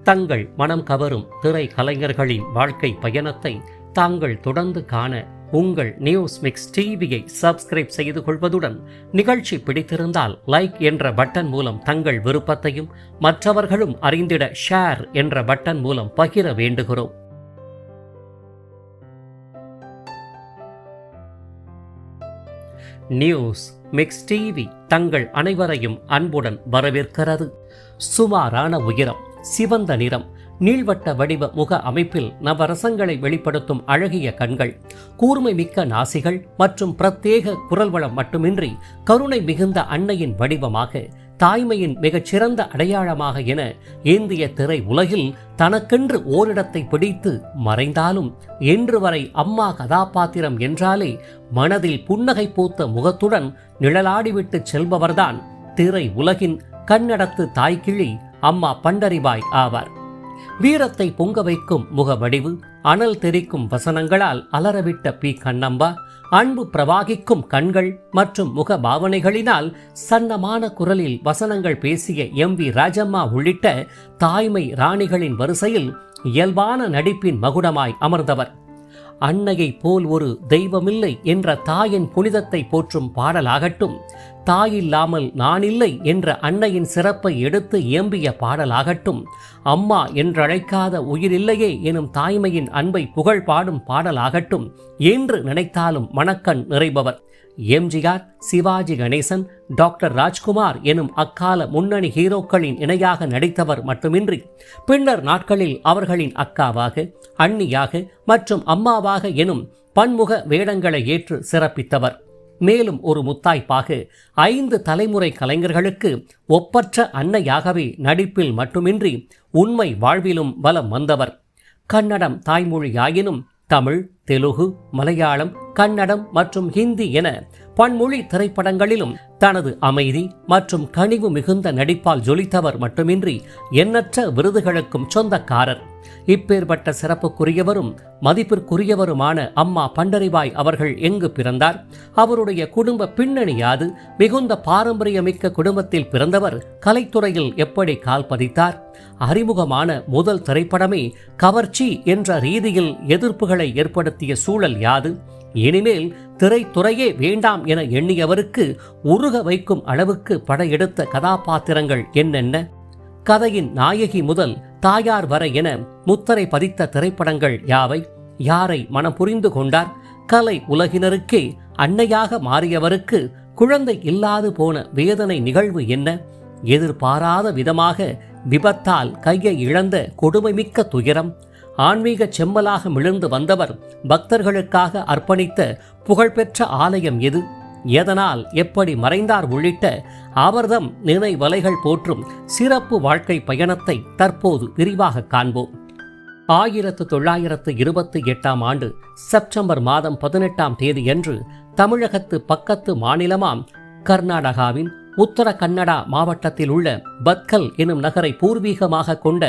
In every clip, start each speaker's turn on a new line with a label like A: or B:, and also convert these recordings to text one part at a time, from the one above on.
A: தங்கள் மனம் கவரும் திரை கலைஞர்களின் வாழ்க்கை பயணத்தை தாங்கள் தொடர்ந்து காண உங்கள் நியூஸ் மிக்ஸ் டிவியை சப்ஸ்கிரைப் செய்து கொள்வதுடன், நிகழ்ச்சி பிடித்திருந்தால் லைக் என்ற பட்டன் மூலம் தங்கள் விருப்பத்தையும் மற்றவர்களும் அறிந்திட ஷேர் என்ற பட்டன் மூலம் பகிர வேண்டுகிறோம். நியூஸ் மிக்ஸ் டிவி தங்கள் அனைவரையும் அன்புடன் வரவேற்கிறது. சுமாரான உயரம், சிவந்த நிறம், நீள்வட்ட வடிவ முக அமைப்பில் நவரசங்களை வெளிப்படுத்தும் அழகிய கண்கள், கூர்மை மிக்க நாசிகள் மற்றும் பிரத்யேக குரல் வளம் மட்டுமின்றி கருணை மிகுந்த அன்னையின் வடிவமாக, தாய்மையின் மிகச்சிறந்த அடையாளமாக என இந்திய திரை உலகில் தனக்கென்று ஓரிடத்தை பிடித்து மறைந்தாலும் இன்று வரை அம்மா கதாபாத்திரம் என்றாலே மனதில் புன்னகை பூத்த முகத்துடன் நிழலாடிவிட்டு செல்பவர்தான் திரை உலகின் கண்ணடத்து தாய்கிழி அம்மா பண்டரிபாய் ஆவார். வீரத்தை பொங்க வைக்கும் முகவடிவு, அனல் தெரிக்கும் வசனங்களால் அலறவிட்ட பி. கண்ணம்பா, அன்பு பிரவாகிக்கும் கண்கள் மற்றும் முக பாவனைகளினால் சன்னமான குரலில் வசனங்கள் பேசிய எம். வி. ராஜம்மா உள்ளிட்ட தாய்மை ராணிகளின் வரிசையில் இயல்பான நடிப்பின் மகுடமாய் அமர்ந்தவர். அன்னையை போல் ஒரு தெய்வமில்லை என்ற தாயின் புனிதத்தை போற்றும் பாடலாகட்டும், தாயில்லாமல் நானில்லை என்ற அன்னையின் சிறப்பை எடுத்து இயம்பிய பாடலாகட்டும், அம்மா என்றழைக்காத உயிரில்லையே எனும் தாய்மையின் அன்பை புகழ் பாடும் பாடலாகட்டும், என்று நினைத்தாலும் மனக்கண் நிறைபவர். எம்ஜிஆர், சிவாஜி கணேசன், டாக்டர் ராஜ்குமார் எனும் அக்கால முன்னணி ஹீரோக்களின் இணையாக நடித்தவர் மட்டுமின்றி பின்னர் நாட்களில் அவர்களின் அக்காவாக, அண்ணியாக மற்றும் அம்மாவாக எனும் பன்முக வேடங்களை ஏற்று சிறப்பித்தவர். மேலும் ஒரு முத்தாய்ப்பாக 5 தலைமுறை கலைஞர்களுக்கு ஒப்பற்ற அன்னையாகவே நடிப்பில் மட்டுமின்றி உண்மை வாழ்விலும் வலம் வந்தவர். கன்னடம் தாய்மொழியாயினும் தமிழ், தெலுங்கு, மலையாளம், கன்னடம் மற்றும் ஹிந்தி என பன்மொழி திரைப்படங்களிலும் தனது அமைதி மற்றும் கனிவு மிகுந்த நடிப்பால் ஜொலித்தவர் மட்டுமின்றி எண்ணற்ற விருதுகளுக்கும் சொந்தக்காரர். இப்பேற்பட்ட சிறப்புக்குரியவரும் மதிப்பிற்குரியவருமான அம்மா பண்டரிபாய் அவர்கள் எங்கு பிறந்தார், அவருடைய குடும்ப பின்னணி யாது, மிகுந்த பாரம்பரியமிக்க குடும்பத்தில் பிறந்தவர் கலைத்துறையில் எப்படி கால் பதித்தார், அறிமுகமான முதல் திரைப்படமே கவர்ச்சி என்ற ரீதியில் எதிர்ப்புகளை ஏற்படுத்திய சூழல் யாது, இனிமேல் திரைத்துறையே வேண்டாம் என எண்ணியவருக்கு உருக வைக்கும் அளவுக்கு படையெடுத்த கதாபாத்திரங்கள் என்னென்ன, கதையின் நாயகி முதல் தாயார் வரை என முத்திரை பதித்த திரைப்படங்கள் யாவை, யாரை மனம் புரிந்து கொண்டார், கலை உலகினருக்கே அன்னையாக மாறியவருக்கு குழந்தை இல்லாது போன வேதனை நிகழ்வு என்ன, எதிர்பாராத விதமாக விபத்தால் கையை இழந்த கொடுமைமிக்க துயரம், ஆன்மீக செம்மலாக மிளர்ந்து வந்தவர் பக்தர்களுக்காக அர்ப்பணித்த புகழ்பெற்ற ஆலயம் எது, எதனால் எப்படி மறைந்தார் உள்ளிட்ட அவர்தம் நினைவலைகள் போற்றும் சிறப்பு வாழ்க்கை பயணத்தை தற்போது விரிவாக காண்போம். 1928 ஆண்டு செப்டம்பர் மாதம் 18ஆம் தேதியன்று தமிழகத்து பக்கத்து மாநிலமாம் கர்நாடகாவின் உத்தர கன்னடா மாவட்டத்தில் உள்ள பத்கல் எனும் நகரை பூர்வீகமாக கொண்ட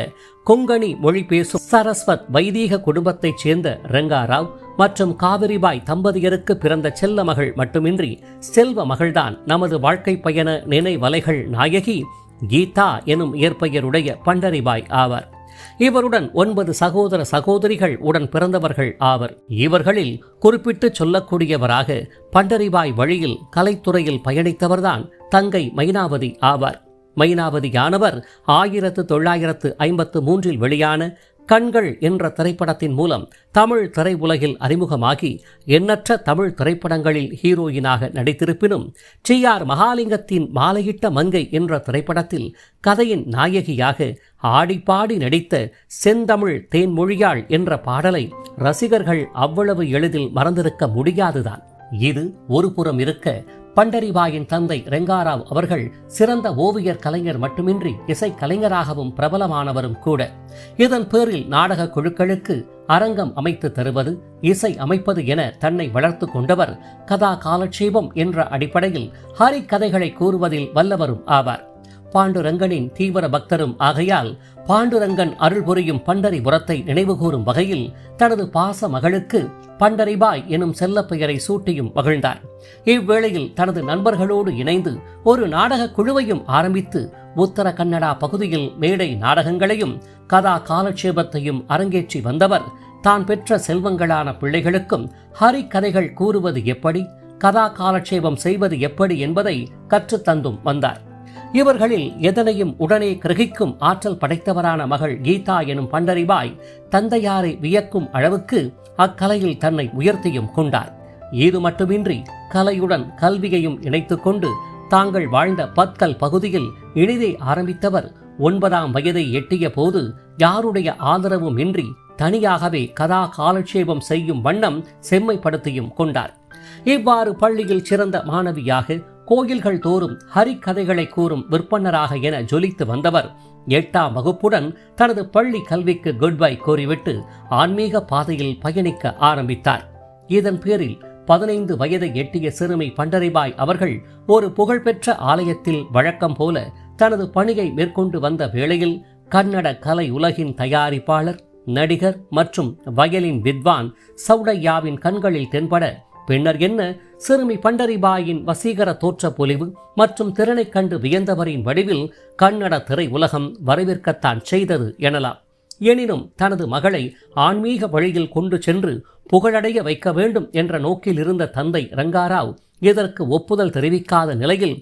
A: கொங்கணி மொழி பேசும் சரஸ்வத் வைதீக குடும்பத்தைச் சேர்ந்த ரெங்காராவ் மற்றும் காவிரிபாய் தம்பதியருக்கு பிறந்த செல்ல மகள் மட்டுமின்றி செல்வ மகள்தான் நமது வாழ்க்கை பயண நினைவலைகள் நாயகி கீதா எனும் இயற்பெயருடைய பண்டரிபாய் ஆவார். இவருடன் 9 சகோதர சகோதரிகள் உடன் பிறந்தவர்கள் ஆவர். இவர்களில் குறிப்பிட்டு சொல்லக்கூடியவராக பண்டரிபாய் வழியில் கலைத்துறையில் பயணித்தவர்தான் தங்கை மைனாவதி ஆவார். மைனாவதியானவர் 1953 வெளியான கண்கள் என்ற திரைப்படத்தின் மூலம் தமிழ் திரையுலகில் அறிமுகமாகி எண்ணற்ற தமிழ் திரைப்படங்களில் ஹீரோயினாக நடித்திருப்பினும் டி.ஆர். மகாலிங்கத்தின் மாலையிட்ட மங்கை என்ற திரைப்படத்தில் கதையின் நாயகியாக ஆடிப்பாடி நடித்த செந்தமிழ் தேன்மொழியாள் என்ற பாடலை ரசிகர்கள் அவ்வளவு எளிதில் மறந்திருக்க முடியாதுதான். இது ஒரு புறம் இருக்க, பண்டரிபாயின் தந்தை ரெங்காராவ் அவர்கள் சிறந்த ஓவியர் கலைஞர் மட்டுமின்றி இசை கலைஞராகவும் பிரபலமானவரும் கூட. இதன் பேரில் நாடக குழுக்களுக்கு அரங்கம் அமைத்து தருவது, இசை அமைப்பது என தன்னை வளர்த்து கொண்டவர் கதா காலட்சேபம் என்ற அடிப்படையில் ஹரி கதைகளை கூறுவதில் வல்லவரும் ஆவார். பாண்டுரங்கனின் தீவிர பக்தரும் ஆகையால் பாண்டுரங்கன் அருள் புரியும் பண்டரிபுரத்தை நினைவுகூரும் வகையில் தனது பாச மகளுக்கு பண்டரிபாய் எனும் செல்ல பெயரை சூட்டியும் மகிழ்ந்தார். இவ்வேளையில் தனது நண்பர்களோடு இணைந்து ஒரு நாடக குழுவையும் ஆரம்பித்து உத்தர கன்னடா பகுதியில் மேடை நாடகங்களையும் கதா காலட்சேபத்தையும் அரங்கேற்றி வந்தவர் தான் பெற்ற செல்வங்களான பிள்ளைகளுக்கும் ஹரி கதைகள் கூறுவது எப்படி, கதா காலட்சேபம் செய்வது எப்படி என்பதை கற்றுத்தந்தும் வந்தார். இவர்களில் எதனையும் உடனே கிரகிக்கும் ஆற்றல் படைத்தவரான மகள் கீதா எனும் பண்டரிபாய் தந்தையாரை வியக்கும் அளவுக்கு அக்கலையில் தன்னை உயர்த்தியும் கொண்டார். இது மட்டுமின்றி கலையுடன் கல்வியையும் இணைத்துக் கொண்டு தாங்கள் வாழ்ந்த பத்கல் பகுதியில் இனிதே ஆரம்பித்தவர் 9ஆம் வயதை எட்டிய போது யாருடைய ஆதரவும் இன்றி தனியாகவே கதா காலட்சேபம் செய்யும் வண்ணம் செம்மைப்படுத்தியும் கொண்டார். இவ்வாறு பள்ளியில் சிறந்த மாணவியாக, கோயில்கள் தோறும் ஹரிக்கதைகளை கூறும் விற்பனராக என ஜொலித்து வந்தவர் 8ஆம் வகுப்புடன் தனது பள்ளி கல்விக்கு குட் பை கூறிவிட்டு ஆன்மீக பாதையில் பயணிக்க ஆரம்பித்தார். இதன் பேரில் 15 வயதை எட்டிய சிறுமி பண்டரிபாய் அவர்கள் ஒரு புகழ்பெற்ற ஆலயத்தில் வழக்கம் போல தனது பணியை மேற்கொண்டு வந்த வேளையில் கன்னட கலை உலகின் தயாரிப்பாளர், நடிகர் மற்றும் வயலின் வித்வான் சௌடையாவின் கண்களில் தென்பட, பின்னர் என்ன சிறுமி பண்டரிபாயின் வசீகர தோற்ற பொலிவு மற்றும் திறனை கண்டு வியந்தவரின் வடிவில் கன்னட திரை உலகம் வரவேற்கத்தான் செய்தது எனலாம். எனினும் தனது மகளை ஆன்மீக வழியில் கொண்டு சென்று புகழடைய வைக்க வேண்டும் என்ற நோக்கில் இருந்த தந்தை ரங்காராவ் இதற்கு ஒப்புதல் தெரிவிக்காத நிலையில்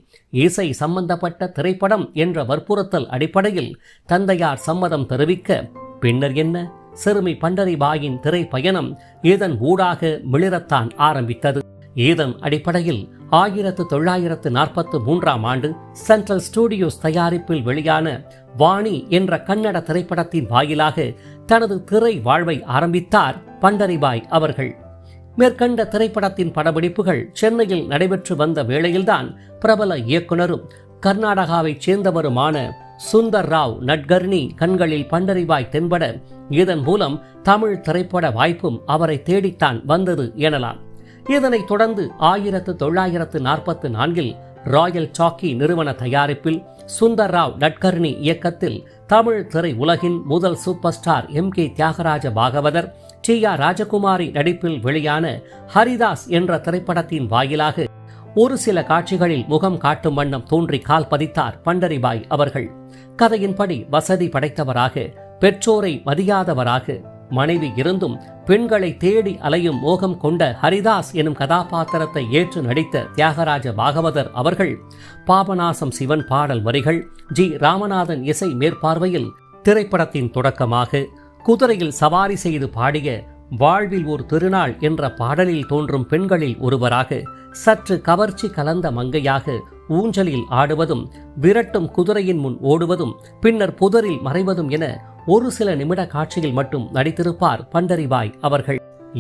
A: இசை சம்பந்தப்பட்ட திரைப்படம் என்ற வற்புறுத்தல் அடிப்படையில் தந்தையார் சம்மதம் தெரிவிக்க, பின்னர் என்ன சிறுமி பண்டரிபாயின் திரை பயணம் இதன் ஊடாக மிளிரத்தான் ஆரம்பித்தது. இதன் அடிப்படையில் 1943ஆம் ஆண்டு சென்ட்ரல் ஸ்டுடியோஸ் தயாரிப்பில் வெளியான வாணி என்ற கன்னட திரைப்படத்தின் வாயிலாக தனது திரை வாழ்வை ஆரம்பித்தார் பண்டரிபாய் அவர்கள். மேற்கண்ட திரைப்படத்தின் படப்பிடிப்புகள் சென்னையில் நடைபெற்று வந்த வேளையில்தான் பிரபல இயக்குனரும் கர்நாடகாவைச் சேர்ந்தவருமான சுந்தர் ராவ் நட்கர்னி கண்களில் பண்டரிபாய் தென்பட, இதன் மூலம் தமிழ் திரைப்பட வாய்ப்பும் அவரை தேடித்தான் வந்தது எனலாம். இதனைத் தொடர்ந்து 1944இல் ராயல் டாக்கி நிறுவன தயாரிப்பில் சுந்தர் ராவ் நட்கர்னி இயக்கத்தில் தமிழ் திரை உலகின் முதல் super star M.K. Thyagaraja Bhagavathar, T.R. ராஜகுமாரி நடிப்பில் வெளியான ஹரிதாஸ் என்ற திரைப்படத்தின் வாயிலாக ஒரு சில காட்சிகளில் முகம் காட்டும் வண்ணம் தோன்றி கால் பதித்தார் பண்டரிபாய் அவர்கள். கதையின்படி வசதி படைத்தவராக, பெற்றோரை மதியாதவராக, மனைவி இருந்தும் பெண்களை தேடி அலையும் மோகம் கொண்ட ஹரிதாஸ் எனும் கதாபாத்திரத்தை ஏற்று நடித்த தியாகராஜ பாகவதர் அவர்கள் பாபநாசம் சிவன் பாடல் வரிகள், G. ராமநாதன் இசை மேற்பார்வையில் திரைப்படத்தின் தொடக்கமாக குதிரையில் சவாரி செய்து பாடிய வாழ்வில் ஒரு திருநாள் என்ற பாடலில் தோன்றும் பெண்களில் ஒருவராக, சற்று கவர்ச்சி கலந்த மங்கையாக ஊஞ்சலில் ஆடுவதும், விரட்டும் குதிரையின் முன் ஓடுவதும், பின்னர் புதரில் மறைவதும் என ஒரு சில நிமிட காட்சியில் மட்டும் நடித்திருப்பார் பண்டரிபாய் அவர்கள்.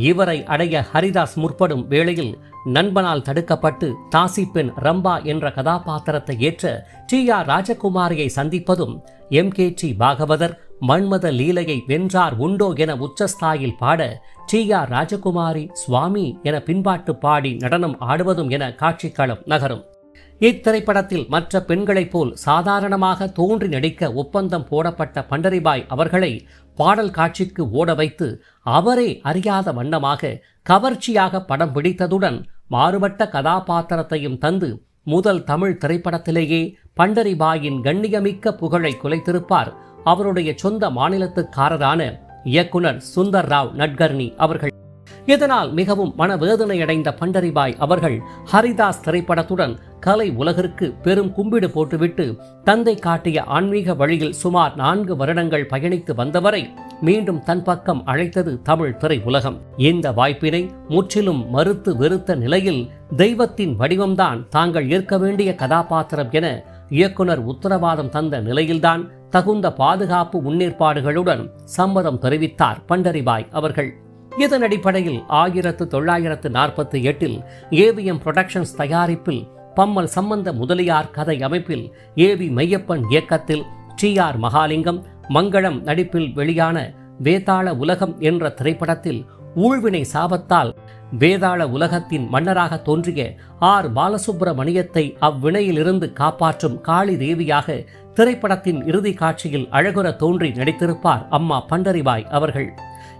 A: இவரை அடைய ஹரிதாஸ் முற்படும் வேளையில் நண்பனால் தடுக்கப்பட்டு தாசி பெண் ரம்பா என்ற கதாபாத்திரத்தை ஏற்ற T.R. ராஜகுமாரியை சந்திப்பதும், M.K.T. பாகவதர் மன்மத லீலையை வென்றார் உண்டோ என உச்சஸ்தாயில் பாட T.R. ராஜகுமாரி சுவாமி என பின்பாட்டு பாடி நடனம் ஆடுவதும் என காட்சிக்களம் நகரும். இத்திரைப்படத்தில் மற்ற பெண்களைப் போல் சாதாரணமாக தோன்றி நடிக்க ஒப்பந்தம் போடப்பட்ட பண்டரிபாய் அவர்களை பாடல் காட்சிக்கு ஓட வைத்து அவரே அறியாத வண்ணமாக கவர்ச்சியாக படம் பிடித்ததுடன் மாறுபட்ட கதாபாத்திரத்தையும் தந்து முதல் தமிழ் திரைப்படத்திலேயே பண்டரிபாயின் கண்ணியமிக்க புகழை குலைத்திருப்பார் அவருடைய சொந்த மாநிலத்துக்காரரான இயக்குனர் சுந்தர் ராவ் நட்கர்னி அவர்கள். இதனால் மிகவும் மனவேதனையடைந்த பண்டரிபாய் அவர்கள் ஹரிதாஸ் திரைப்படத்துடன் கலை உலகிற்கு பெரும் கும்பிடு போட்டுவிட்டு தந்தை காட்டிய ஆன்மீக வழியில் சுமார் 4 வருடங்கள் பயணித்து வந்தவரை மீண்டும் தன் பக்கம் அழைத்தது தமிழ் திரை உலகம். இந்த வாய்ப்பினை முற்றிலும் மறுத்து வெறுத்த நிலையில் தெய்வத்தின் வடிவம்தான் தாங்கள் ஏற்க வேண்டிய கதாபாத்திரம் என இயக்குனர் உத்தரவாதம் தந்த நிலையில்தான் தகுந்த பாதுகாப்பு முன்னேற்பாடுகளுடன் சம்மதம் தெரிவித்தார் பண்டரிபாய் அவர்கள். இதன் அடிப்படையில் 1948இல் AVM புரொடக்ஷன்ஸ் தயாரிப்பில் பம்மல் சம்பந்த முதலியார் கதை அமைப்பில் A.V. மெய்யப்பன் இயக்கத்தில் T.R. மகாலிங்கம் மங்களம் நடிப்பில் வெளியான வேதாள உலகம் என்ற திரைப்படத்தில் ஊழ்வினை சாபத்தால் வேதாள உலகத்தின் மன்னராக தோன்றிய R. பாலசுப்பிரமணியத்தை அவ்வினையிலிருந்து காப்பாற்றும் காளி தேவியாக திரைப்படத்தின் இறுதி காட்சியில் அழகுற தோன்றி நடித்திருப்பார் அம்மா பண்டரிபாய் அவர்கள்.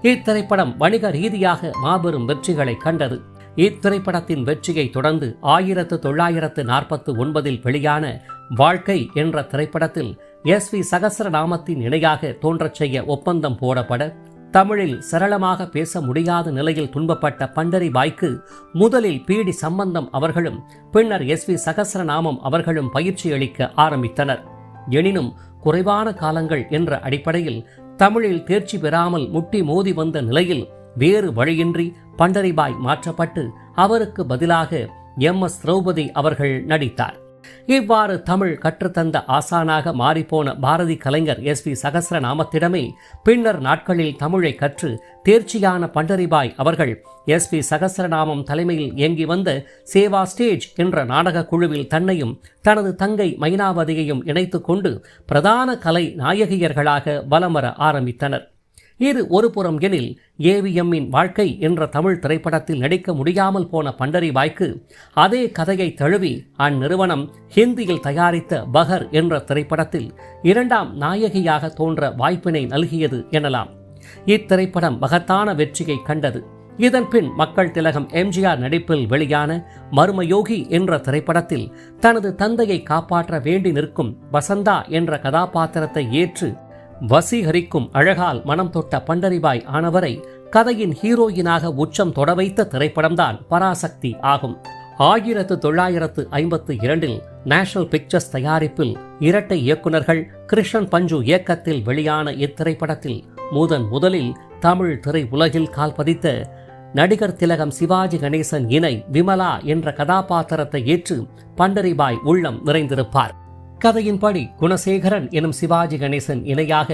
A: இத்திரைப்படம் வணிக ரீதியாக மாபெரும் வெற்றிகளை கண்டது. இத்திரைப்படத்தின் வெற்றியை தொடர்ந்து 1949இல் வெளியான வாழ்க்கை என்ற திரைப்படத்தில் SV சகஸ்ரநாமத்தின் இணையாக தோன்றச் செய்ய ஒப்பந்தம் போடப்பட தமிழில் சரளமாக பேச முடியாத நிலையில் துன்பப்பட்ட பண்டரிபாய்க்கு முதலில் பீடி சம்பந்தம் அவர்களும் பின்னர் SV சகஸ்ரநாமம் அவர்களும் பயிற்சி அளிக்க ஆரம்பித்தனர். எனினும் குறைவான காலங்கள் என்ற அடிப்படையில் தமிழில் தேர்ச்சி பெறாமல் முட்டி மோதி வந்த நிலையில் வேறு வழியின்றி பண்டரிபாய் மாற்றப்பட்டு அவருக்கு பதிலாக MS திரௌபதி அவர்கள் நடித்தார். இவ்வாறு தமிழ் கற்றுத்தந்த ஆசானாக மாறிப்போன பாரதி கலைஞர் SV சகஸ்ரநாமத்திடமே பின்னர் நாட்களில் தமிழை கற்று தேர்ச்சியான பண்டரிபாய் அவர்கள் SV சகஸ்ரநாமம் தலைமையில் இயங்கி வந்த சேவா ஸ்டேஜ் என்ற நாடக குழுவில் தன்னையும் தனது தங்கை மைனாவதியையும் இணைத்துக் கொண்டு பிரதான கலை நாயகியர்களாக வலம் வர ஆரம்பித்தனர். இது ஒரு புறம் எனில் AVMஇன் வாழ்க்கை என்ற தமிழ் திரைப்படத்தில் நடிக்க முடியாமல் போன பண்டரிபாய்க்கு அதே கதையை தழுவி அந்நிறுவனம் ஹிந்தியில் தயாரித்த பகர் என்ற திரைப்படத்தில் இரண்டாம் நாயகியாக தோன்ற வாய்ப்பினை நல்கியது எனலாம். இத்திரைப்படம் மகத்தான வெற்றியை கண்டது. இதன் பின் மக்கள் திலகம் MGR நடிப்பில் வெளியான மர்மயோகி என்ற திரைப்படத்தில் தனது தந்தையை காப்பாற்ற வேண்டி நிற்கும் வசந்தா என்ற கதாபாத்திரத்தை ஏற்று வசீகரிக்கும் அழகால் மனம் தொட்ட பண்டரிபாய் ஆனவரை கதையின் ஹீரோயினாக உச்சம் தொட வைத்த திரைப்படம்தான் பராசக்தி ஆகும். 1952 நேஷனல் பிக்சர்ஸ் தயாரிப்பில் இரட்டை இயக்குநர்கள் கிருஷ்ணன் பஞ்சு இயக்கத்தில் வெளியான இத்திரைப்படத்தில் முதலில் தமிழ் திரை உலகில் கால் பதித்த நடிகர் திலகம் சிவாஜி கணேசன் இணை விமலா என்ற கதாபாத்திரத்தை ஏற்று பண்டரிபாய் உள்ளம் நிறைந்திருப்பார். கதையின்படி குணசேகரன் எனும் சிவாஜி கணேசன் இணையாக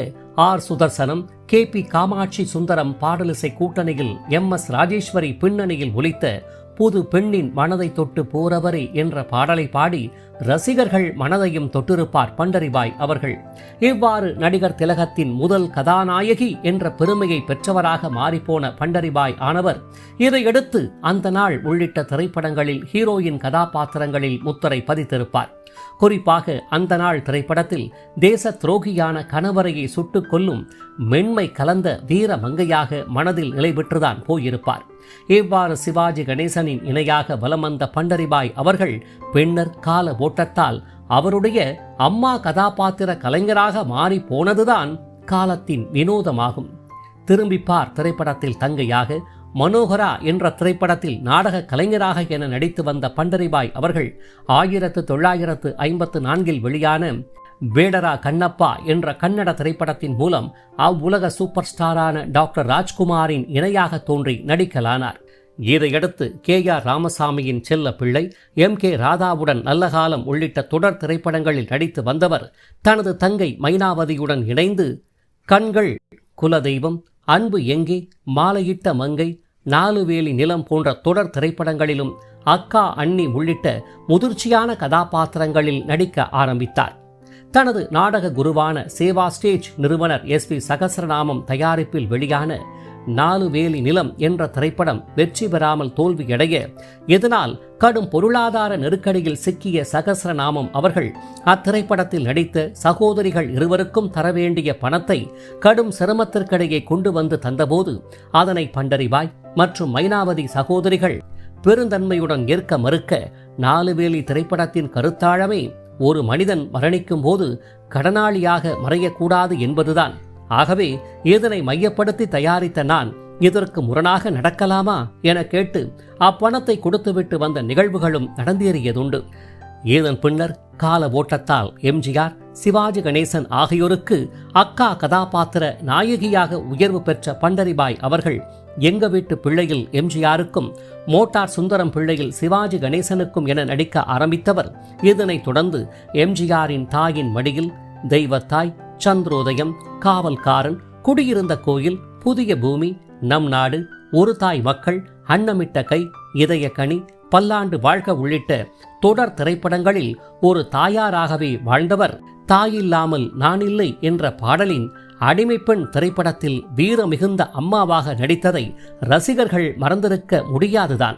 A: ஆர் சுதர்சனம், KP காமாட்சி சுந்தரம் பாடலிசை கூட்டணியில் MS ராஜேஸ்வரி பின்னணியில் ஒலித்த புது பெண்ணின் மனதை தொட்டு போறவரே என்ற பாடலை பாடி ரசிகர்கள் மனதையும் தொட்டிருப்பார் பண்டரிபாய் அவர்கள். இவ்வாறு நடிகர் திலகத்தின் முதல் கதாநாயகி என்ற பெருமையை பெற்றவராக மாறிப்போன பண்டரிபாய் ஆனவர் இதையடுத்து அந்த நாள் உள்ளிட்ட திரைப்படங்களில் ஹீரோயின் கதாபாத்திரங்களில் முத்திரை பதித்திருப்பார். குறிப்பாக அந்த நாள் திரைப்படத்தில் தேச துரோகியான கணவரையை சுட்டுக் கொல்லும் மென்மை கலந்த வீர மங்கையாக மனதில் நிலை பெற்றுதான் போயிருப்பார். இவ்வாறு சிவாஜி கணேசனின் இணையாக வலம் வந்த பண்டரிபாய் அவர்கள் பின்னர் கால ஓட்டத்தால் அவருடைய அம்மா கதாபாத்திர கலைஞராக மாறி போனதுதான் காலத்தின் வினோதமாகும். திரும்பிப்பார் திரைப்படத்தில் தங்கையாக, மனோகரா என்ற திரைப்படத்தில் நாடக கலைஞராக என நடித்து வந்த பண்டரிபாய் அவர்கள் 1954 வெளியான வேடரா கண்ணப்பா என்ற கன்னட திரைப்படத்தின் மூலம் அவ்வுலக சூப்பர் ஸ்டாரான டாக்டர் ராஜ்குமாரின் இணையாக தோன்றி நடிக்கலானார். இதையடுத்து KR ராமசாமியின் செல்ல பிள்ளை, MK ராதாவுடன் நல்ல காலம் உள்ளிட்ட தொடர் திரைப்படங்களில் நடித்து வந்தவர் தனது தங்கை மைனாவதியுடன் இணைந்து கண்கள், குலதெய்வம், அன்பு எங்கே, மாலையிட்ட மங்கை, 4 வேலி நிலம் போன்ற தொடர் திரைப்படங்களிலும் அக்கா அண்ணி உள்ளிட்ட முதிர்ச்சியான கதாபாத்திரங்களில் நடிக்க ஆரம்பித்தார். தனது நாடக குருவான சேவா ஸ்டேஜ் நிறுவனர் SV சகஸ்ரநாமம் தயாரிப்பில் வெளியான 4 வேலி நிலம் என்ற திரைப்படம் வெற்றி பெறாமல் தோல்வியடைய இதனால் கடும் பொருளாதார நெருக்கடியில் சிக்கிய சகஸ்ரநாமம் அவர்கள் அத்திரைப்படத்தில் நடித்த சகோதரிகள் இருவருக்கும் தர வேண்டிய பணத்தை கடும் சிரமத்திற்கிடையே கொண்டு வந்து தந்தபோது அதனை பண்டரிபாய் மற்றும் மைனாவதி சகோதரிகள் பெருந்தன்மையுடன் ஏற்க மறுக்க 4 வேலி திரைப்படத்தின் கருத்தாழமே ஒரு மனிதன் மரணிக்கும் போது கடனாளியாக மறையக்கூடாது என்பதுதான். ஆகவே இதனை மையப்படுத்தி தயாரித்த நான் இதற்கு முரணாக நடக்கலாமா என கேட்டு அப்பணத்தை கொடுத்துவிட்டு வந்த நிகழ்வுகளும் நடந்தேறியதுண்டு. இதன் பின்னர் கால ஓட்டத்தால் MGR, சிவாஜி கணேசன் ஆகியோருக்கு அக்கா கதாபாத்திர நாயகியாக உயர்வு பெற்ற பண்டரிபாய் அவர்கள் எங்க வீட்டு பிள்ளையில் MGRக்கும், மோட்டார் சுந்தரம் பிள்ளையில் சிவாஜி கணேசனுக்கும் என நடிக்க ஆரம்பித்தவர். இதனைத் தொடர்ந்து MGRின் தாயின் மடியில், தெய்வத்தாய், சந்திரோதயம், காவல்காரன், குடியிருந்த கோயில், புதிய பூமி, நம் நாடு, ஒரு தாய் மக்கள், அன்னமிட்ட கை, இதயக்கனி, பல்லாண்டு வாழ்க உள்ளிட்ட தொடர் திரைப்படங்களில் ஒரு தாயாராகவே வாழ்ந்தவர் தாயில்லாமல் நான் இல்லை என்ற பாடலின் அடிமைப்பெண் திரைப்படத்தில் வீர மிகுந்த அம்மாவாக நடித்ததை ரசிகர்கள் மறந்திருக்க முடியாதுதான்.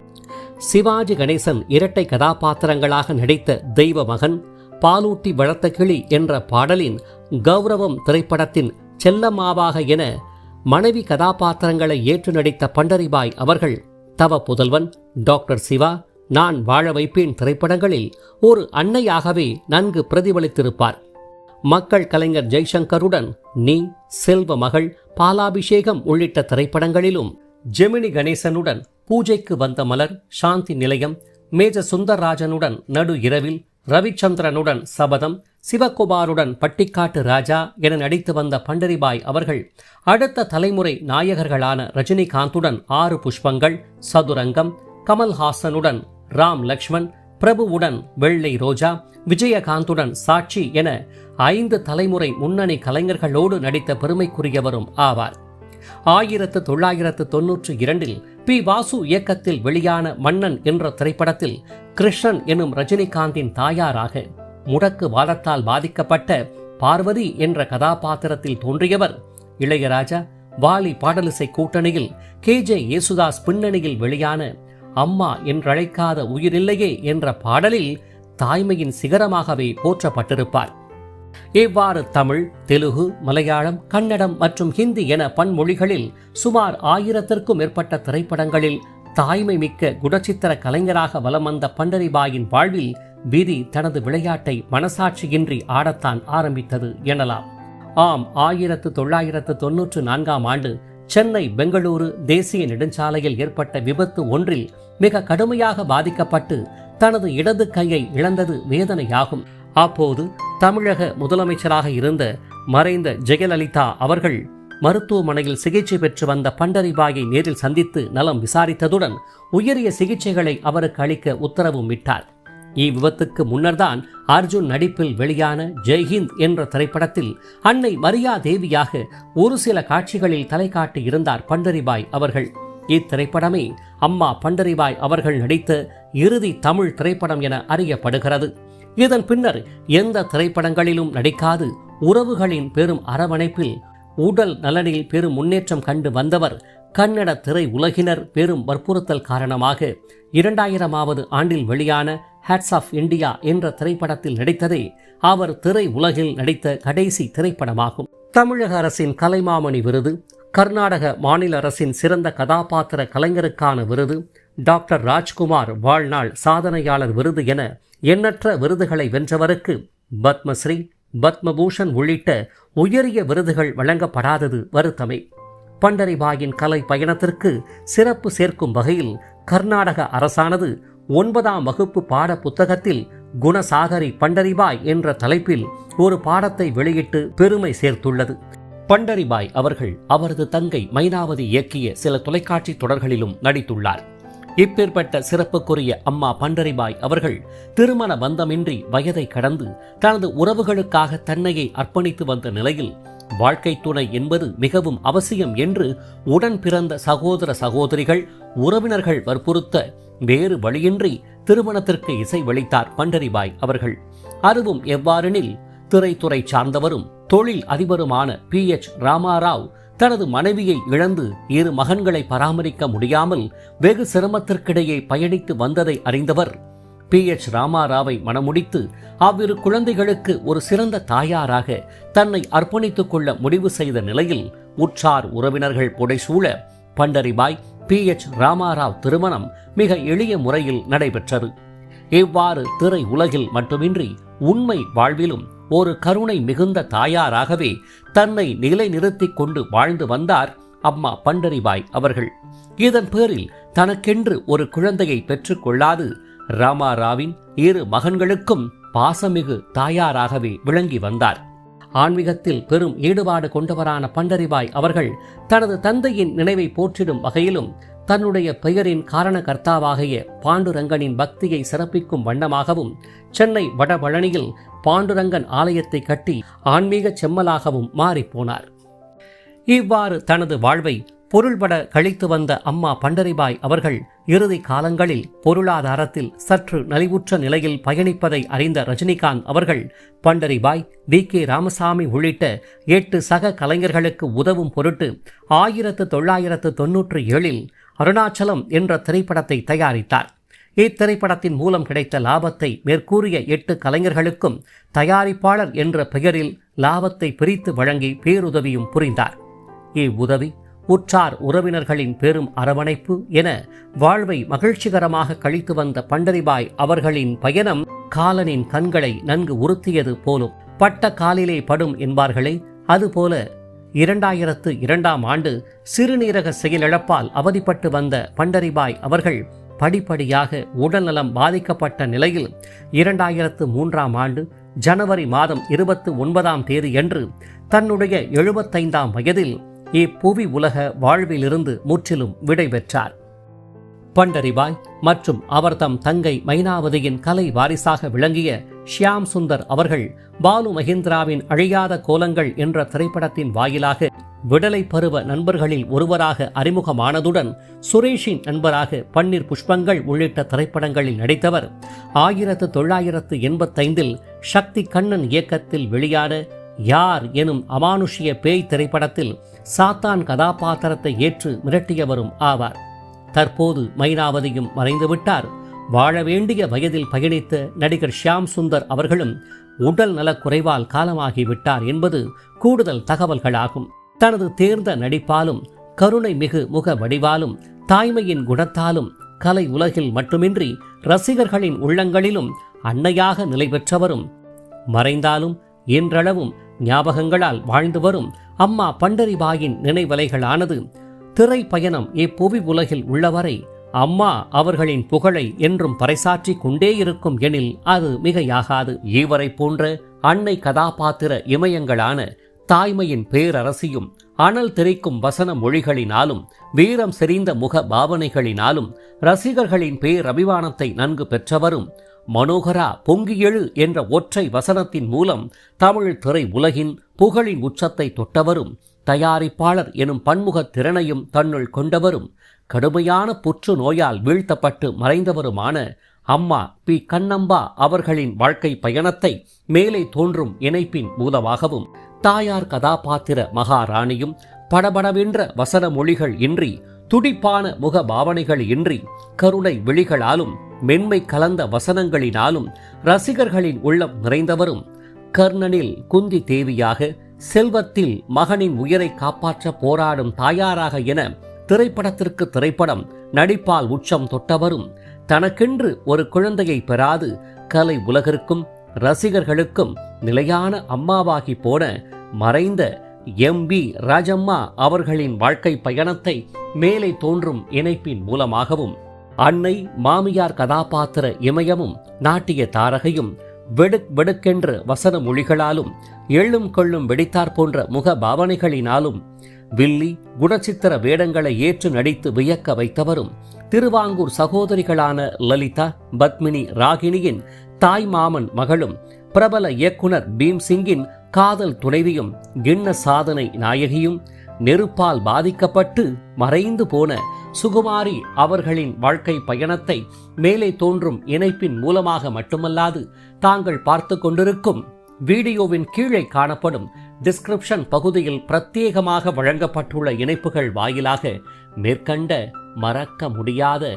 A: சிவாஜி கணேசன் இரட்டை கதாபாத்திரங்களாக நடித்த தெய்வ மகன், பாலூட்டி வளர்த்த கிளி என்ற பாடலின் கௌரவம் திரைப்படத்தின் செல்லம்மாவாக என மனைவி கதாபாத்திரங்களை ஏற்று நடித்த பண்டரிபாய் அவர்கள் தவ புதல்வன், டாக்டர் சிவா, நான் வாழ வைப்பேன் திரைப்படங்களில் ஒரு அன்னையாகவே நன்கு பிரதிபலித்திருப்பார். மக்கள் கலைஞர் ஜெய்சங்கருடன் நீ, செல்வ மகள், பாலாபிஷேகம் உள்ளிட்ட திரைப்படங்களிலும், ஜெமினி கணேசனுடன் பூஜைக்கு வந்த மலர், சாந்தி நிலையம், மேஜர் சுந்தர்ராஜனுடன் நடு இரவில், ரவிச்சந்திரனுடன் சபதம், சிவகுமாருடன் பட்டிக்காட்டு ராஜா என நடித்து வந்த பண்டரிபாய் அவர்கள் அடுத்த தலைமுறை நாயகர்களான ரஜினிகாந்துடன் 6 புஷ்பங்கள், சதுரங்கம், கமல்ஹாசனுடன் ராம் லக்ஷ்மண், பிரபுவுடன் வெள்ளை ரோஜா, விஜயகாந்துடன் சாட்சி என 5 தலைமுறை முன்னணி கலைஞர்களோடு நடித்த பெருமைக்குரியவரும் ஆவார். 1992 பி. வாசு இயக்கத்தில் வெளியான மன்னன் என்ற திரைப்படத்தில் கிருஷ்ணன் எனும் ரஜினிகாந்தின் தாயாராக முடக்கு வாதத்தால் பாதிக்கப்பட்ட பார்வதி என்ற கதாபாத்திரத்தில் தோன்றியவர். இளையராஜா, வாலி பாடலிசை கூட்டணியில் KJ யேசுதாஸ் பின்னணியில் வெளியான அம்மா என்றழைக்காத உயிரில்லையே என்ற பாடலில் தாய்மையின் சிகரமாகவே போற்றப்பட்டிருப்பார். இவ்வாறு தமிழ், தெலுங்கு, மலையாளம், கன்னடம் மற்றும் ஹிந்தி என பன்மொழிகளில் சுமார் 1000க்கும் மேற்பட்ட திரைப்படங்களில் தாய்மை மிக்க குணச்சித்திர கலைஞராக வலம் வந்த பண்டரிபாயின் வாழ்வில் விதி தனது விளையாட்டை மனசாட்சியின்றி ஆடத்தான் ஆரம்பித்தது எனலாம். ஆம், 1994 ஆண்டு சென்னை பெங்களூரு தேசிய நெடுஞ்சாலையில் ஏற்பட்ட விபத்து ஒன்றில் மிக கடுமையாக பாதிக்கப்பட்டு தனது இடது கையை இழந்தது வேதனையாகும். அப்போது தமிழக முதலமைச்சராக இருந்த மறைந்த ஜெயலலிதா அவர்கள் மருத்துவமனையில் சிகிச்சை பெற்று வந்த பண்டரிபாயை நேரில் சந்தித்து நலம் விசாரித்ததுடன் உயரிய சிகிச்சைகளை அவருக்கு அளிக்க உத்தரவும் இட்டார். இவ்விபத்துக்கு முன்னர்தான் அர்ஜுன் நடிப்பில் வெளியான ஜெய்ஹிந்த் என்ற திரைப்படத்தில் அன்னை மரியா தேவியாக ஒரு சில காட்சிகளில் தலை காட்டி இருந்தார் பண்டரிபாய் அவர்கள். இத்திரைப்படமே அம்மா பண்டரிபாய் அவர்கள் நடித்த இறுதி தமிழ் திரைப்படம் என அறியப்படுகிறது. இதன் பின்னர் எந்த திரைப்படங்களிலும் நடிக்காது உறவுகளின் பெரும் அரவணைப்பில் உடல் நலனில் பெரும் முன்னேற்றம் கண்டு வந்தவர் கன்னட திரை உலகினர் பெரும் வற்புறுத்தல் காரணமாக 2000ஆவது ஆண்டில் வெளியான ஹேட்ஸ் ஆஃப் இந்தியா என்ற திரைப்படத்தில் நடித்ததே அவர் திரை உலகில் நடித்த கடைசி திரைப்படமாகும். தமிழக அரசின் கலைமாமணி விருது, கர்நாடக மாநில அரசின் சிறந்த கதாபாத்திர கலைஞருக்கான விருது, டாக்டர் ராஜ்குமார் வாழ்நாள் சாதனையாளர் விருது என எண்ணற்ற விருதுகளை வென்றவருக்கு பத்மஸ்ரீ, பத்மபூஷன் உள்ளிட்ட உயரிய விருதுகள் வழங்கப்படாதது வருத்தமே. பண்டரிபாயின் கலை பயணத்திற்கு சிறப்பு சேர்க்கும் வகையில் கர்நாடக அரசானது 9ஆம் வகுப்பு பாட புத்தகத்தில் குணசாகரி பண்டரிபாய் என்ற தலைப்பில் ஒரு பாடத்தை வெளியிட்டு பெருமை சேர்த்துள்ளது. பண்டரிபாய் அவர்கள் அவரது தங்கை மைனாவதி இயக்கிய சில தொலைக்காட்சி தொடர்களிலும் நடித்துள்ளார். இப்பேற்பட்ட சிறப்புக்குரிய அம்மா பண்டரிபாய் அவர்கள் திருமண பந்தமின்றி வயதை கடந்து தனது உறவுகளுக்காக தன்னையை அர்ப்பணித்து வந்த நிலையில் வாழ்க்கை துணை என்பது மிகவும் அவசியம் என்று உடன் பிறந்த சகோதர சகோதரிகள், உறவினர்கள் வற்புறுத்த வேறு வழியின்றி திருமணத்திற்கு இசை வளித்தார் பண்டரிபாய் அவர்கள். அதுவும் எவ்வாறெனில், திரைத்துறை சார்ந்தவரும் தொழில் அதிபருமான PH ராமாராவ் தனது மனைவியை இழந்து 2 மகன்களை பராமரிக்க முடியாமல் வெகு சிரமத்திற்கிடையே பயணித்து வந்ததை அறிந்தவர் PH ராமாராவை மணமுடித்து அவ்விரு குழந்தைகளுக்கு ஒரு சிறந்த தாயாராக தன்னை அர்ப்பணித்துக் கொள்ள முடிவு செய்த நிலையில் உற்றார் உறவினர்கள் புடைசூழ பண்டரிபாய் PH ராமாராவ் திருமணம் மிக எளிய முறையில் நடைபெற்றது. இவ்வாறு திரை உலகில் மட்டுமின்றி உண்மை வாழ்விலும் ஒரு கருணை மிகுந்த தாயாராகவே தன்னை நிலைநிறுத்திக் கொண்டு வாழ்ந்து வந்தார் அம்மா பண்டரிபாய் அவர்கள். இதன் பேரில் தனக்கென்று ஒரு குழந்தையை பெற்றுக் கொள்ளாது ராமாராவின் 2 மகன்களுக்கும் பாசமிகு தாயாராகவே விளங்கி வந்தார். ஆன்மீகத்தில் பெரும் ஈடுபாடு கொண்டவரான பண்டரிபாய் அவர்கள் தனது தந்தையின் நினைவை போற்றிடும் வகையிலும் தன்னுடைய பெயரின் காரணகர்த்தாவாகிய பாண்டுரங்கனின் பக்தியை சிறப்பிக்கும் வண்ணமாகவும் சென்னை வடபழனியில் பாண்டுரங்கன் ஆலயத்தை கட்டி ஆன்மீக செம்மலாகவும் மாறிப்போனார். இவ்வாறு தனது வாழ்வை பொருள்பட கழித்து வந்த அம்மா பண்டரிபாய் அவர்கள் இறுதி காலங்களில் பொருளாதாரத்தில் சற்று நலிவுற்ற நிலையில் பயணிப்பதை அறிந்த ரஜினிகாந்த் அவர்கள் பண்டரிபாய், VK ராமசாமி உள்ளிட்ட 8 சக கலைஞர்களுக்கு உதவும் பொருட்டு 1997 அருணாச்சலம் என்ற திரைப்படத்தை தயாரித்தார். இத்திரைப்படத்தின் மூலம் கிடைத்த லாபத்தை மேற்கூறிய 8 கலைஞர்களுக்கும் தயாரிப்பாளர் என்ற பெயரில் லாபத்தை பிரித்து வழங்கி பேருதவியும் புரிந்தார். இவ்வுதவி உற்றார் உறவினர்களின் பெரும் அரவணைப்பு என வாழ்வை மகிழ்ச்சிகரமாக கழித்து வந்த பண்டரிபாய் அவர்களின் பயணம் காலனின் கண்களை நன்கு உறுத்தியது போலும். பட்ட காலிலே படும் என்பார்களே, அதுபோல 2002ஆம் ஆண்டு சிறுநீரக செயலிழப்பால் அவதிப்பட்டு வந்த பண்டரிபாய் அவர்கள் படிப்படியாக உடல்நலம் பாதிக்கப்பட்ட நிலையில் 2003ஆம் ஆண்டு ஜனவரி மாதம் 29ஆம் தேதியன்று தன்னுடைய 75ஆம் வயதில் இப்புவி உலக வாழ்விலிருந்து முற்றிலும் விடைபெற்றார். பண்டரிபாய் மற்றும் அவர்தம் தங்கை மைனாவதியின் கலை வாரிசாக விளங்கிய ஷியாம் சுந்தர் அவர்கள் பாலு மகேந்திராவின் அழியாத கோலங்கள் என்ற திரைப்படத்தின் வாயிலாக விடலை பருவ நண்பர்களில் ஒருவராக அறிமுகமானதுடன் சுரேஷின் நண்பராக பன்னீர் புஷ்பங்கள் உள்ளிட்ட திரைப்படங்களில் நடித்தவர் 1985இல் சக்தி கண்ணன் இயக்கத்தில் வெளியான யார் எனும் அமானுஷ்ய பேய் திரைப்படத்தில் சாத்தான் கதாபாத்திரத்தை ஏற்று மிரட்டியவரும் ஆவார். தற்போது மைனாவதியும் மறைந்துவிட்டார். வாழ வேண்டிய வயதில் பயணித்த நடிகர் ஷியாம் சுந்தர் அவர்களும் உடல் நலக் குறைவால் காலமாகிவிட்டார் என்பது கூடுதல் தகவல்களாகும். தனது தேர்ந்த நடிப்பாலும் கருணை மிகு முக வடிவாலும் தாய்மையின் குணத்தாலும் கலை உலகில் மட்டுமின்றி ரசிகர்களின் உள்ளங்களிலும் அன்னையாக நிலை பெற்றவரும் மறைந்தாலும் இன்றளவும் ஞாபகங்களால் வாழ்ந்து வரும் அம்மா பண்டரிபாயின் நினைவலைகளானது திரை பயணம் இப்புவி உலகில் உள்ளவரை அம்மா அவர்களின் புகழை என்றும் பறைசாற்றிக் கொண்டே இருக்கும் எனில் அது மிகையாகாது. இவரை போன்ற அன்னை கதாபாத்திர இமயங்களான தாய்மையின் பேரரசியும் அனல் தெரிக்கும் வசன மொழிகளினாலும் வீரம் செறிந்த முக பாவனைகளினாலும் ரசிகர்களின் பேரபிமானத்தை நன்கு பெற்றவரும் மனோகரா பொங்கியெழு என்ற ஒற்றை வசனத்தின் மூலம் தமிழ் திரை உலகின் புகழின் உச்சத்தை தொட்டவரும் தயாரிப்பாளர் எனும் பன்முகத் திறனையும் தன்னுள் கொண்டவரும் கடுமையான புற்று நோயால் வீழ்த்தப்பட்டு மறைந்தவருமான அம்மா பி கண்ணம்பா அவர்களின் வாழ்க்கை பயணத்தை மேலே தோன்றும் இணைப்பின் மூலமாகவும் தாயார் கதாபாத்திர மகாராணியும் படபடவென்ற வசன மொழிகள் இன்றி துடிப்பான முக பாவனைகள் இன்றி கருணை விழிகளாலும் மென்மை கலந்த வசனங்களினாலும் ரசிகர்களின் உள்ளம் நிறைந்தவரும் கர்ணனில் குந்தி தேவியாக செல்வத்தில் மகனின் உயிரை காப்பாற்ற போராடும் தாயாராக என திரைப்படத்திற்கு திரைப்படம் நடிப்பால் உச்சம் தொட்டவரும் தனக்கென்று ஒரு குழந்தையை பெறாது கலை உலகிற்கும் ரசிகர்களுக்கும் நிலையான அம்மாவாகி போன மறைந்த எம்.வி. ராஜம்மா அவர்களின் வாழ்க்கை பயணத்தை மேலே தோன்றும் இணைப்பின் மூலமாகவும் அன்னை மாமியார் கதாபாத்திர இமயமும் நாட்டிய தாரகையும் வெடுக் வெடுக்கென்ற வசன மொழிகளாலும் எள்ளும் கொள்ளும் வெடித்தார் போன்ற முக பாவனைகளினாலும் வில்லி குணச்சித்திர வேடங்களை ஏற்று நடித்து வியக்க வைத்தவரும் திருவாங்கூர் சகோதரிகளான லலிதா பத்மினி ராகினியின் தாய் மாமன் மகளும் பிரபல இயக்குனர் பீம்சிங்கின் காதல் துணைவியும் கிண்ண சாதனை நாயகியும் நெருப்பால் பாதிக்கப்பட்டு மறைந்து போன சுகுமாரி அவர்களின் வாழ்க்கை பயணத்தை மேலே தோன்றும் இணைப்பின் மூலமாக மட்டுமல்லாது தாங்கள் பார்த்து கொண்டிருக்கும் வீடியோவின் கீழே காணப்படும் டிஸ்கிரிப்ஷன் பகுதியில் பிரத்யேகமாக வழங்கப்பட்டுள்ள இணைப்புகள் வாயிலாக மேற்கண்ட மறக்க முடியாத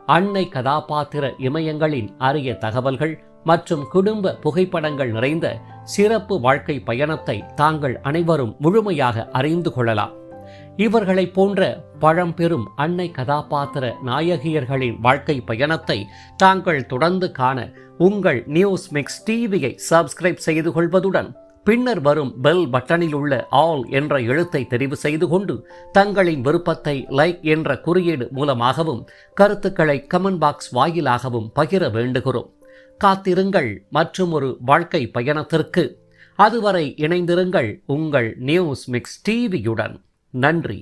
A: அன்னை கதாபாத்திர இமயங்களின் அரிய தகவல்கள் மற்றும் குடும்ப புகைப்படங்கள் நிறைந்த சிறப்பு வாழ்க்கை பயணத்தை தாங்கள் அனைவரும் முழுமையாக அறிந்து கொள்ளலாம். இவர்களைப் போன்ற பழம்பெரும் அன்னை கதாபாத்திர நாயகியர்களின் வாழ்க்கை பயணத்தை தாங்கள் தொடர்ந்து காண உங்கள் நியூஸ் மிக்ஸ் டிவியை சப்ஸ்கிரைப் செய்து கொள்வதுடன் பின்னர் வரும் பெல் பட்டனில் உள்ள ஆல் என்ற எழுத்தை தெரிவு செய்து கொண்டு தங்களின் விருப்பத்தை லைக் என்ற குறியீடு மூலமாகவும் கருத்துக்களை கமெண்ட் பாக்ஸ் வாயிலாகவும் பகிர வேண்டுகிறோம். காத்திருங்கள் மற்றும் ஒரு வாழ்க்கை பயணத்திற்கு. அதுவரை இணைந்திருங்கள் உங்கள் நியூஸ் மிக்ஸ் டிவியுடன். நன்றி.